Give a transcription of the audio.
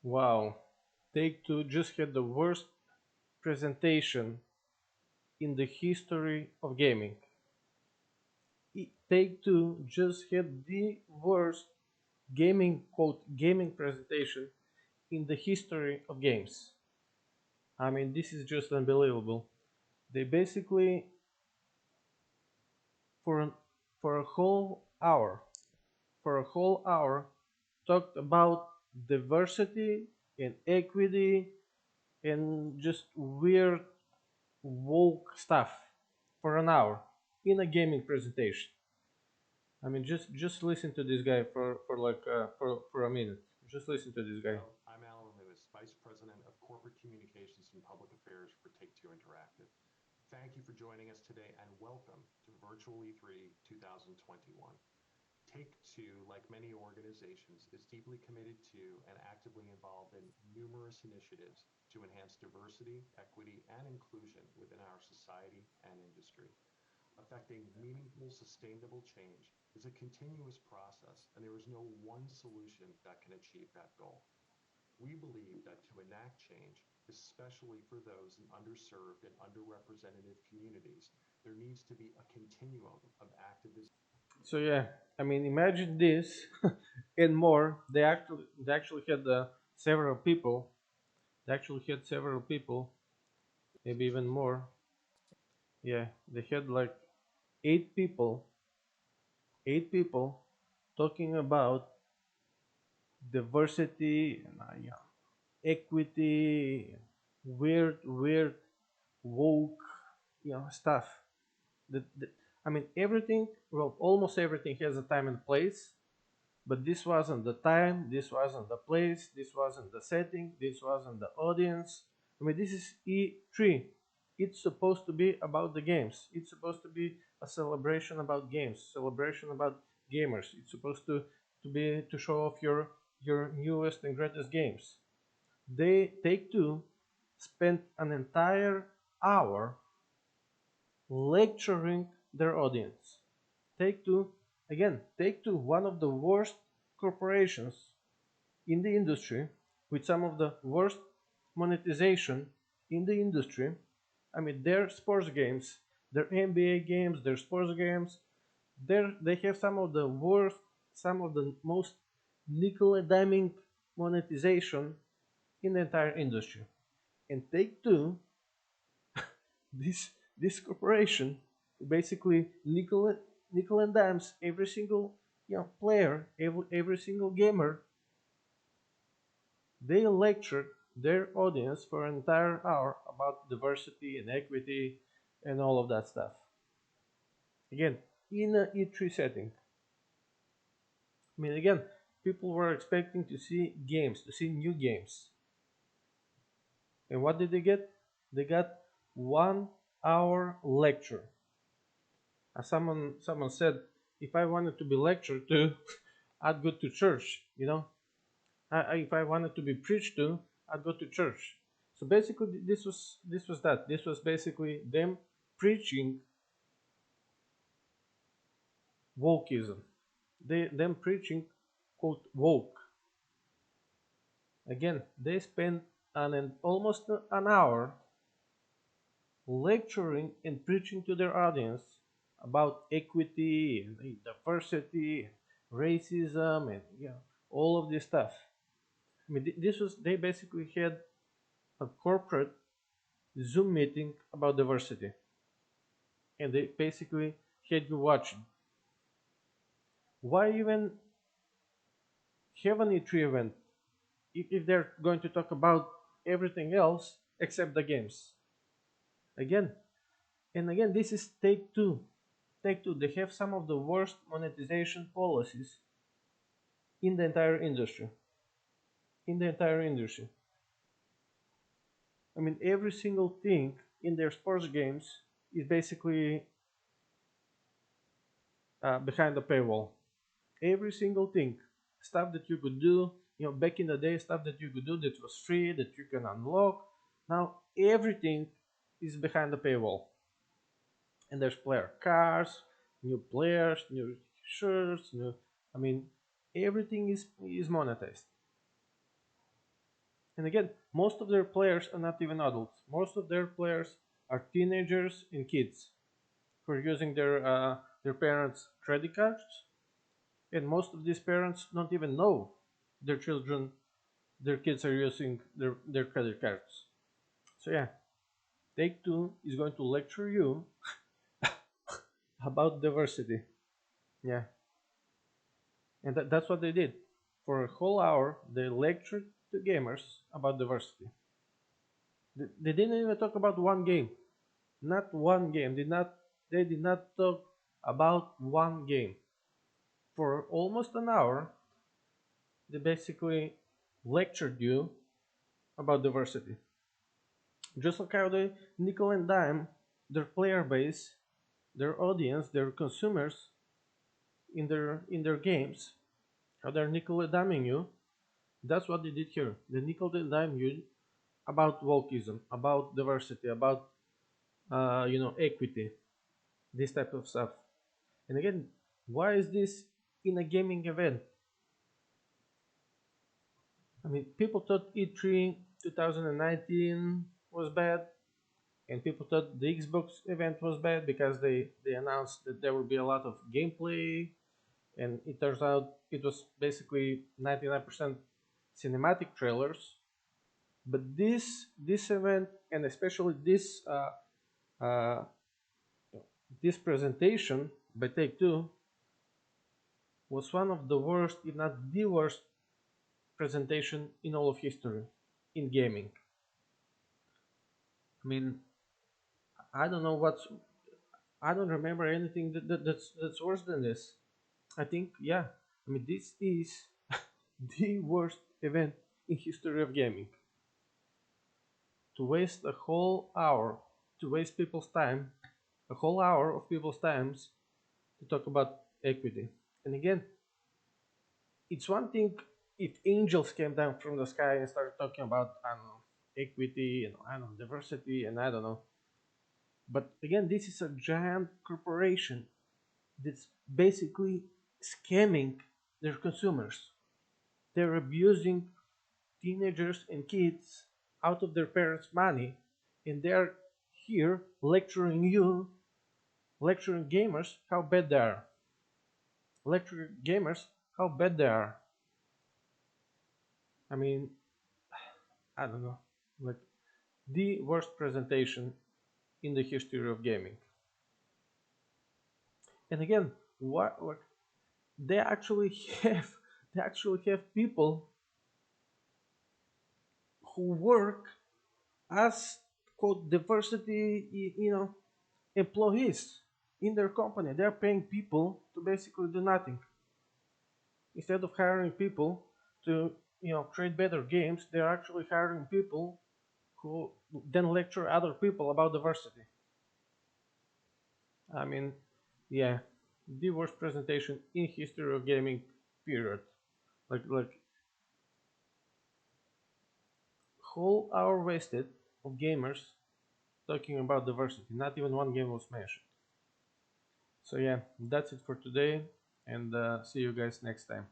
Wow. Take-Two just had the worst presentation in the history of gaming. Take-Two just had the worst gaming presentation in the history of games. I mean, this is just unbelievable. They basically for an, for a whole hour, for a whole hour, talked about diversity and equity and just weird woke stuff for an hour in a gaming presentation. I mean, just listen to this guy for like for a minute. Just listen to this guy. I'm Alan Lewis, Vice President of Corporate Communications and Public Affairs for Take-Two Interactive. Thank you for joining us today and welcome to Virtual E3 2021. Take-Two, like many organizations, is deeply committed to and actively involved in numerous initiatives to enhance diversity, equity, and inclusion within our society and industry. Affecting meaningful, sustainable change is a continuous process, and there is no one solution that can achieve that goal. We believe that to enact change, especially for those in underserved and underrepresented communities, there needs to be a continuum of activism. So yeah, I mean, imagine this and more. They actually had several people. They actually had several people, maybe even more. Yeah, they had like eight people, eight people talking about diversity and yeah, equity, weird, woke, stuff. That I mean, everything. Well, almost everything has a time and place, but this wasn't the time. This wasn't the place. This wasn't the setting. This wasn't the audience. I mean, this is E3. It's supposed to be about the games. It's supposed to be a celebration about games, celebration about gamers. It's supposed to be to show off your newest and greatest games. They Take Two spent an entire hour lecturing their audience. Take Two, again, Take Two, one of the worst corporations in the industry, with some of the worst monetization in the industry. I mean, their sports games, their NBA games, their sports games, they have some of the worst, some of the most nickel and diming monetization in the entire industry. And Take Two, this this corporation, basically nickel and dimes every single player, every single gamer. They lectured their audience for an entire hour about diversity and equity and all of that stuff. Again, in a E3 setting. I mean, again, people were expecting to see games, to see new games. And what did they get? They got 1 hour lecture. As someone said, if I wanted to be lectured to, I'd go to church. If I wanted to be preached to, I'd go to church. So basically, this was that. This was basically them preaching wokeism. Them preaching quote woke. Again, they spent almost an hour lecturing and preaching to their audience about equity and diversity, racism, and all of this stuff. I mean, this was they basically had a corporate Zoom meeting about diversity, and they basically had you watching. Why even have an E3 event if they're going to talk about everything else except the games? Again and again, this is Take Two. Take Two. They have some of the worst monetization policies in the entire industry. In the entire industry. I mean, every single thing in their sports games is basically behind the paywall. Every single thing, stuff that you could do, back in the day, stuff that you could do that was free, that you can unlock. Now everything is behind the paywall, and there's player cards, new players, new shirts, new. I mean, everything is monetized. And again, most of their players are not even adults. Most of their players are teenagers and kids who are using their parents' credit cards, and most of these parents don't even know their children, their kids are using their credit cards. So yeah, Take Two is going to lecture you about diversity. Yeah, and that's what they did. For a whole hour, they lectured the gamers about diversity. They didn't even talk about one game. Not one game. They did not talk about one game. For almost an hour, they basically lectured you about diversity. Just like how they nickel and dime their player base, their audience, their consumers in their games, how they're nickel and diming you. That's what they did here. They nickel and dime you about wokeism, about diversity, about equity, this type of stuff. And again, why is this in a gaming event? I mean, people thought E3 2019 was bad, and people thought the Xbox event was bad because they announced that there would be a lot of gameplay, and it turns out it was basically 99% cinematic trailers. But this event, and especially uh, this presentation by Take Two, was one of the worst, if not the worst, presentation in all of history in gaming. I mean, I don't know what's. I don't remember anything that's worse than this. I think, yeah. I mean, this is the worst event in history of gaming. To waste a whole hour, to waste people's time, a whole hour of people's times to talk about equity. And again, it's one thing if angels came down from the sky and started talking about, I don't know, equity and I don't know, diversity and I don't know. But again, this is a giant corporation that's basically scamming their consumers. They're abusing teenagers and kids out of their parents' money, and they're here lecturing gamers how bad they are. Lecturing gamers how bad they are. I mean, I don't know. Like, the worst presentation in the history of gaming. And again, what they actually have they actually have people who work as quote diversity employees in their company. They're paying people to basically do nothing. Instead of hiring people to create better games, they're actually hiring people who then lecture other people about diversity. I mean, yeah, the worst presentation in history of gaming, period. Like whole hour wasted of gamers talking about diversity. Not even one game was mentioned. So yeah, that's it for today, and see you guys next time.